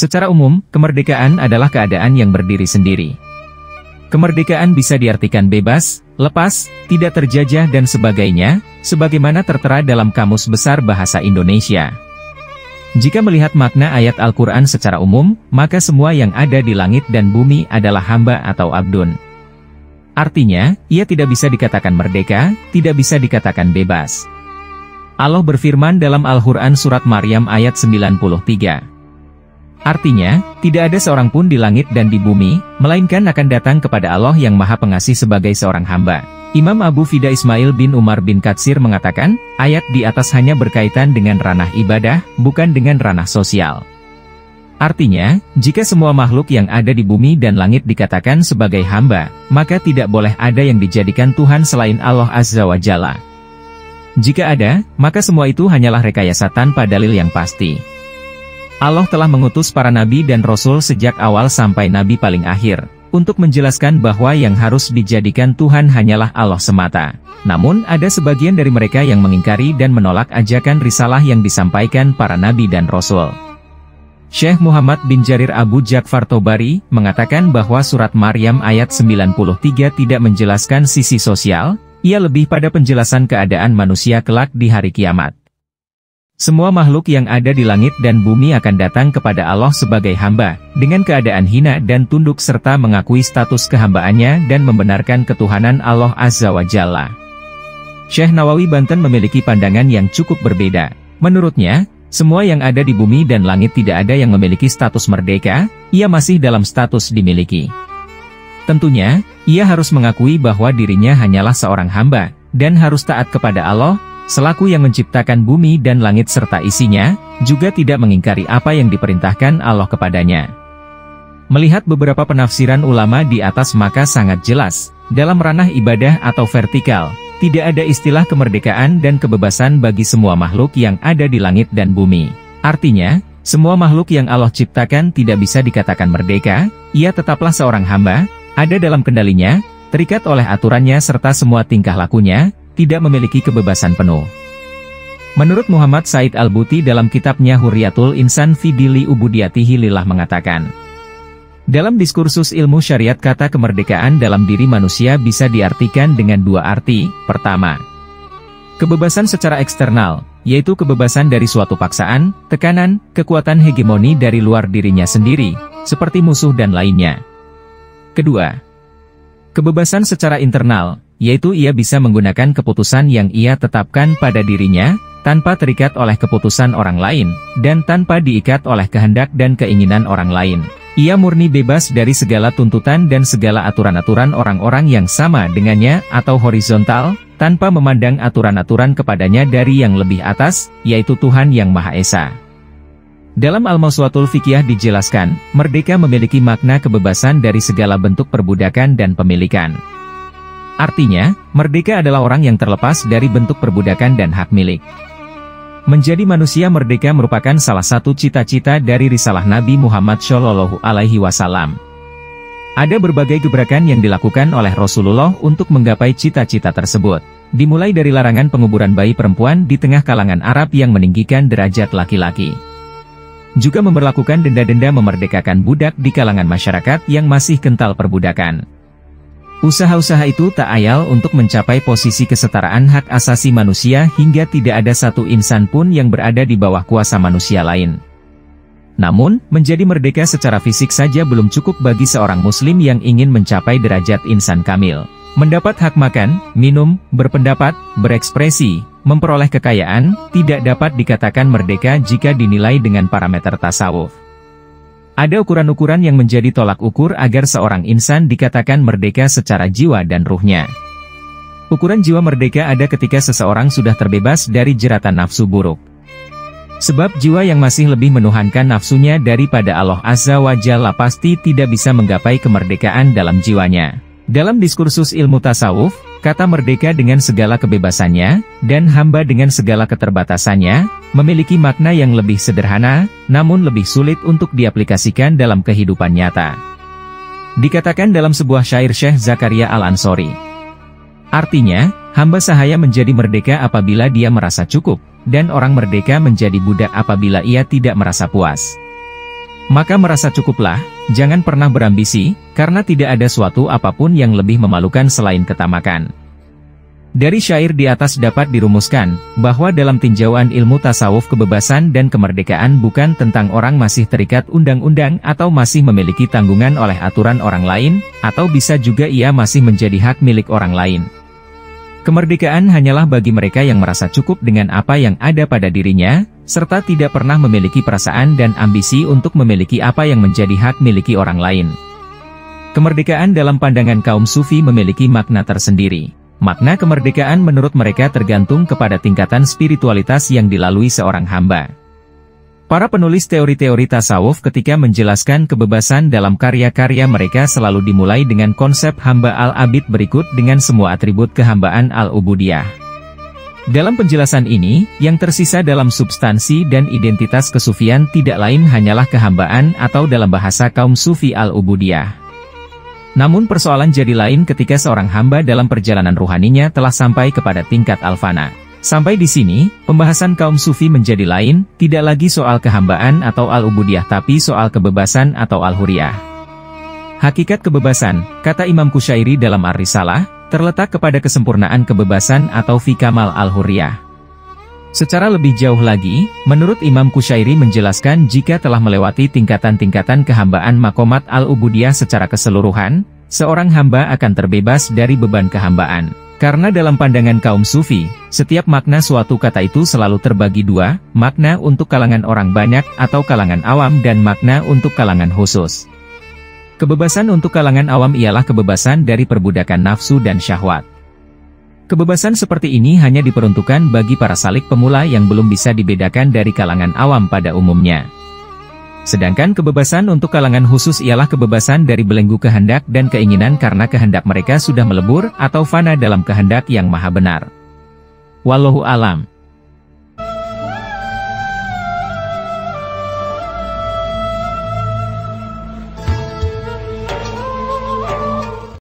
Secara umum, kemerdekaan adalah keadaan yang berdiri sendiri. Kemerdekaan bisa diartikan bebas, lepas, tidak terjajah dan sebagainya, sebagaimana tertera dalam Kamus Besar Bahasa Indonesia. Jika melihat makna ayat Al-Quran secara umum, maka semua yang ada di langit dan bumi adalah hamba atau abdun. Artinya, ia tidak bisa dikatakan merdeka, tidak bisa dikatakan bebas. Allah berfirman dalam Al-Quran Surat Maryam ayat 93. Artinya, tidak ada seorang pun di langit dan di bumi, melainkan akan datang kepada Allah yang Maha Pengasih sebagai seorang hamba. Imam Abu Fida Ismail bin Umar bin Katsir mengatakan, ayat di atas hanya berkaitan dengan ranah ibadah, bukan dengan ranah sosial. Artinya, jika semua makhluk yang ada di bumi dan langit dikatakan sebagai hamba, maka tidak boleh ada yang dijadikan Tuhan selain Allah Azza wa Jalla. Jika ada, maka semua itu hanyalah rekayasa tanpa dalil yang pasti. Allah telah mengutus para nabi dan rasul sejak awal sampai nabi paling akhir, untuk menjelaskan bahwa yang harus dijadikan Tuhan hanyalah Allah semata. Namun, ada sebagian dari mereka yang mengingkari dan menolak ajakan risalah yang disampaikan para nabi dan rasul. Syekh Muhammad bin Jarir Abu Ja'far Tobari mengatakan bahwa surat Maryam ayat 93 tidak menjelaskan sisi sosial, ia lebih pada penjelasan keadaan manusia kelak di hari kiamat. Semua makhluk yang ada di langit dan bumi akan datang kepada Allah sebagai hamba, dengan keadaan hina dan tunduk serta mengakui status kehambaannya dan membenarkan ketuhanan Allah Azza wa Jalla. Syekh Nawawi Banten memiliki pandangan yang cukup berbeda. Menurutnya, semua yang ada di bumi dan langit tidak ada yang memiliki status merdeka, ia masih dalam status dimiliki. Tentunya, ia harus mengakui bahwa dirinya hanyalah seorang hamba, dan harus taat kepada Allah, selaku yang menciptakan bumi dan langit serta isinya, juga tidak mengingkari apa yang diperintahkan Allah kepadanya. Melihat beberapa penafsiran ulama di atas maka sangat jelas, dalam ranah ibadah atau vertikal, tidak ada istilah kemerdekaan dan kebebasan bagi semua makhluk yang ada di langit dan bumi. Artinya, semua makhluk yang Allah ciptakan tidak bisa dikatakan merdeka, ia tetaplah seorang hamba, ada dalam kendalinya, terikat oleh aturannya serta semua tingkah lakunya, tidak memiliki kebebasan penuh. Menurut Muhammad Said Al-Buti dalam kitabnya Hurriyatul Insan fi Dili Ubudiyatihi Lillah mengatakan, dalam diskursus ilmu syariat kata kemerdekaan dalam diri manusia bisa diartikan dengan dua arti. Pertama, kebebasan secara eksternal, yaitu kebebasan dari suatu paksaan, tekanan, kekuatan hegemoni dari luar dirinya sendiri, seperti musuh dan lainnya. Kedua, kebebasan secara internal, yaitu ia bisa menggunakan keputusan yang ia tetapkan pada dirinya, tanpa terikat oleh keputusan orang lain, dan tanpa diikat oleh kehendak dan keinginan orang lain. Ia murni bebas dari segala tuntutan dan segala aturan-aturan orang-orang yang sama dengannya atau horizontal, tanpa memandang aturan-aturan kepadanya dari yang lebih atas, yaitu Tuhan Yang Maha Esa. Dalam Al-Mawsu'atul Fiqhiyah dijelaskan, merdeka memiliki makna kebebasan dari segala bentuk perbudakan dan pemilikan. Artinya, merdeka adalah orang yang terlepas dari bentuk perbudakan dan hak milik. Menjadi manusia merdeka merupakan salah satu cita-cita dari risalah Nabi Muhammad Shallallahu Alaihi Wasallam. Ada berbagai gebrakan yang dilakukan oleh Rasulullah untuk menggapai cita-cita tersebut. Dimulai dari larangan penguburan bayi perempuan di tengah kalangan Arab yang meninggikan derajat laki-laki. Juga memberlakukan denda-denda memerdekakan budak di kalangan masyarakat yang masih kental perbudakan. Usaha-usaha itu tak ayal untuk mencapai posisi kesetaraan hak asasi manusia hingga tidak ada satu insan pun yang berada di bawah kuasa manusia lain. Namun, menjadi merdeka secara fisik saja belum cukup bagi seorang muslim yang ingin mencapai derajat insan kamil. Mendapat hak makan, minum, berpendapat, berekspresi, memperoleh kekayaan, tidak dapat dikatakan merdeka jika dinilai dengan parameter tasawuf. Ada ukuran-ukuran yang menjadi tolak ukur agar seorang insan dikatakan merdeka secara jiwa dan ruhnya. Ukuran jiwa merdeka ada ketika seseorang sudah terbebas dari jeratan nafsu buruk. Sebab jiwa yang masih lebih menuhankan nafsunya daripada Allah Azza wa Jalla pasti tidak bisa menggapai kemerdekaan dalam jiwanya. Dalam diskursus ilmu tasawuf, kata merdeka dengan segala kebebasannya, dan hamba dengan segala keterbatasannya, memiliki makna yang lebih sederhana, namun lebih sulit untuk diaplikasikan dalam kehidupan nyata. Dikatakan dalam sebuah syair Syekh Zakaria Al-Ansori. Artinya, hamba sahaya menjadi merdeka apabila dia merasa cukup, dan orang merdeka menjadi budak apabila ia tidak merasa puas. Maka merasa cukuplah, jangan pernah berambisi, karena tidak ada suatu apapun yang lebih memalukan selain ketamakan. Dari syair di atas dapat dirumuskan, bahwa dalam tinjauan ilmu tasawuf kebebasan dan kemerdekaan bukan tentang orang masih terikat undang-undang atau masih memiliki tanggungan oleh aturan orang lain, atau bisa juga ia masih menjadi hak milik orang lain. Kemerdekaan hanyalah bagi mereka yang merasa cukup dengan apa yang ada pada dirinya, serta tidak pernah memiliki perasaan dan ambisi untuk memiliki apa yang menjadi hak miliki orang lain. Kemerdekaan dalam pandangan kaum Sufi memiliki makna tersendiri. Makna kemerdekaan menurut mereka tergantung kepada tingkatan spiritualitas yang dilalui seorang hamba. Para penulis teori-teori tasawuf ketika menjelaskan kebebasan dalam karya-karya mereka selalu dimulai dengan konsep hamba al-abid berikut dengan semua atribut kehambaan al-ubudiyah. Dalam penjelasan ini, yang tersisa dalam substansi dan identitas kesufian tidak lain hanyalah kehambaan atau dalam bahasa kaum Sufi al-ubudiyah. Namun persoalan jadi lain ketika seorang hamba dalam perjalanan ruhaninya telah sampai kepada tingkat al-fana. Sampai di sini, pembahasan kaum Sufi menjadi lain, tidak lagi soal kehambaan atau al-ubudiyah tapi soal kebebasan atau al-huriyah. Hakikat kebebasan, kata Imam Kusyairi dalam Ar-Risalah, terletak kepada kesempurnaan kebebasan atau fi kamal al-huriyah. Secara lebih jauh lagi, menurut Imam Kusyairi menjelaskan jika telah melewati tingkatan-tingkatan kehambaan makomat al-ubudiyah secara keseluruhan, seorang hamba akan terbebas dari beban kehambaan. Karena dalam pandangan kaum Sufi, setiap makna suatu kata itu selalu terbagi dua, makna untuk kalangan orang banyak atau kalangan awam dan makna untuk kalangan khusus. Kebebasan untuk kalangan awam ialah kebebasan dari perbudakan nafsu dan syahwat. Kebebasan seperti ini hanya diperuntukkan bagi para salik pemula yang belum bisa dibedakan dari kalangan awam pada umumnya. Sedangkan kebebasan untuk kalangan khusus ialah kebebasan dari belenggu kehendak dan keinginan karena kehendak mereka sudah melebur atau fana dalam kehendak yang maha benar. Wallahu alam.